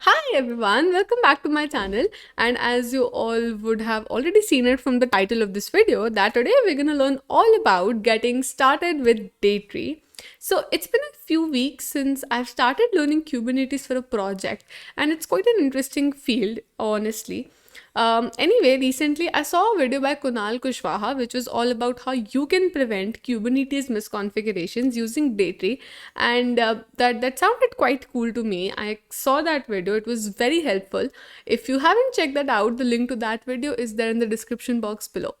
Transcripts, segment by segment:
Hi everyone, welcome back to my channel. And as you all would have already seen it from the title of this video, that today we're gonna learn all about getting started with Daytree. So it's been a few weeks since I've started learning Kubernetes for a project, and it's quite an interesting field, honestly. Anyway, recently I saw a video by Kunal Kushwaha, which was all about how you can prevent Kubernetes misconfigurations using Daytree, and that sounded quite cool to me. I saw that video; it was very helpful. If you haven't checked that out, the link to that video is there in the description box below.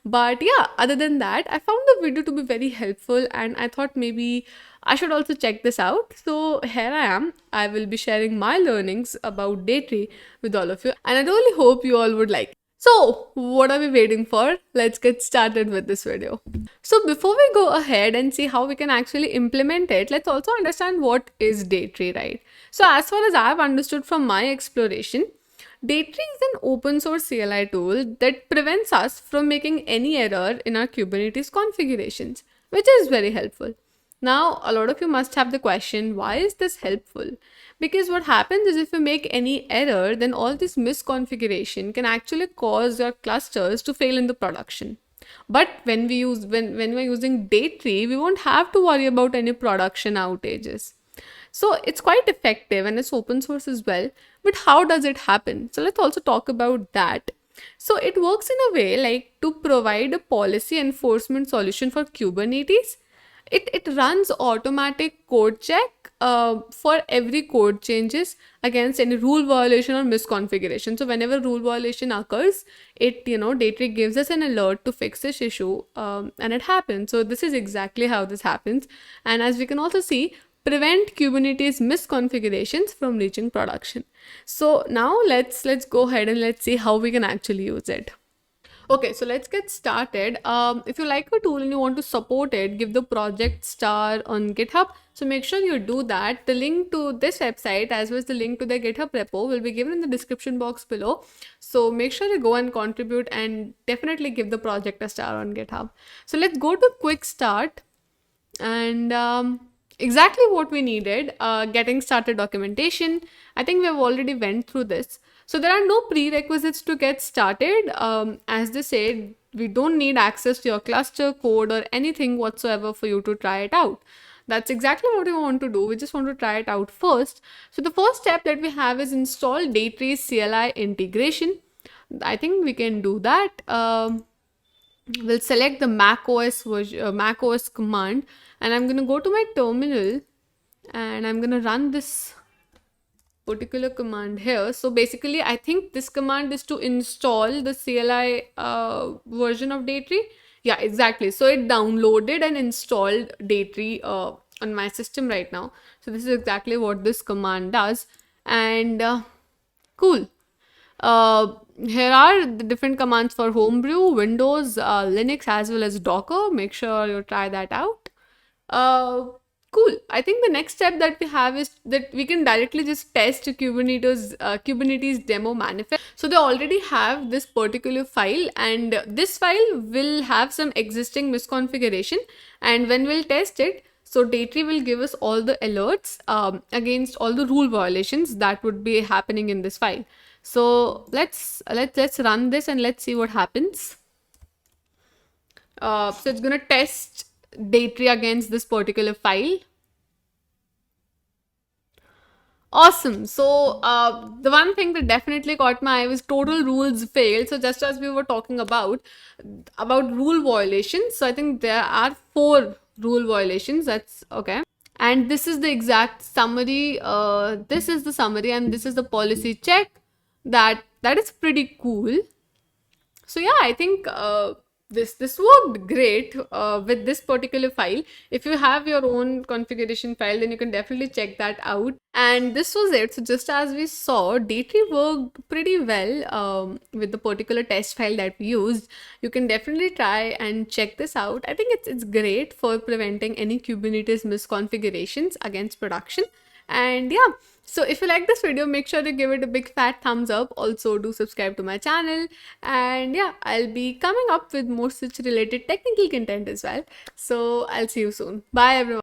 But yeah, other than that, I found the video to be very helpful, and I thought maybe I should also check this out. So here I am. I will be sharing my learnings about Daytree with all of you, and I really hope you all would like it. So, what are we waiting for? Let's get started with this video. So, before we go ahead and see how we can actually implement it, let's also understand what is Daytree, right? So, as far as I've understood from my exploration, Daytree is an open source CLI tool that prevents us from making any error in our Kubernetes configurations, which is very helpful. Now, a lot of you must have the question, why is this helpful? Because what happens is if you make any error, then all this misconfiguration can actually cause your clusters to fail in the production. But when we're using Daytree, we won't have to worry about any production outages. So it's quite effective and it's open source as well. But how does it happen? So let's also talk about that. So it works in a way like to provide a policy enforcement solution for Kubernetes. It runs automatic code check for every code changes against any rule violation or misconfiguration. So whenever rule violation occurs, Daytree gives us an alert to fix this issue, and it happens. So this is exactly how this happens. And as we can also see, prevent Kubernetes misconfigurations from reaching production. So now let's go ahead and let's see how we can actually use it. Okay, so let's get started. If you like a tool and you want to support it, give the project star on GitHub. So make sure you do that. The link to this website as well as the link to the GitHub repo will be given in the description box below. So make sure you go and contribute and definitely give the project a star on GitHub. So let's go to quick start and exactly what we needed, getting started documentation. I think we have already went through this. So there are no prerequisites to get started. As they said, we don't need access to your cluster code or anything whatsoever for you to try it out. That's exactly what we want to do. We just want to try it out first. So the first step that we have is install Daytree CLI integration. I think we can do that. We'll select the Mac OS command, and I'm going to go to my terminal and I'm going to run this particular command here. So basically, I think this command is to install the CLI version of Daytree. Yeah, exactly. So it downloaded and installed Daytree on my system right now. So this is exactly what this command does. And cool. Here are the different commands for Homebrew, Windows, Linux, as well as Docker. Make sure you try that out. Uh, cool. I think the next step that we have is that we can directly just test Kubernetes demo manifest. So they already have this particular file, and this file will have some existing misconfiguration. And when we'll test it, so Daytree will give us all the alerts against all the rule violations that would be happening in this file. So let's run this and let's see what happens. So it's gonna test Daytree against this particular file. Awesome. So the one thing that definitely caught my eye was total rules failed. So just as we were talking about rule violations, so I think there are 4 rule violations. That's okay. And this is the exact summary. This is the summary, and this is the policy check. That is pretty cool. So yeah, I think this worked great with this particular file. If you have your own configuration file, then you can definitely check that out. And this was it. So just as we saw, Daytree worked pretty well with the particular test file that we used. You can definitely try and check this out. I think it's great for preventing any Kubernetes misconfigurations against production. And yeah, so if you like this video, make sure to give it a big fat thumbs up. Also do subscribe to my channel, and yeah, I'll be coming up with more such related technical content as well. So I'll see you soon. Bye everyone.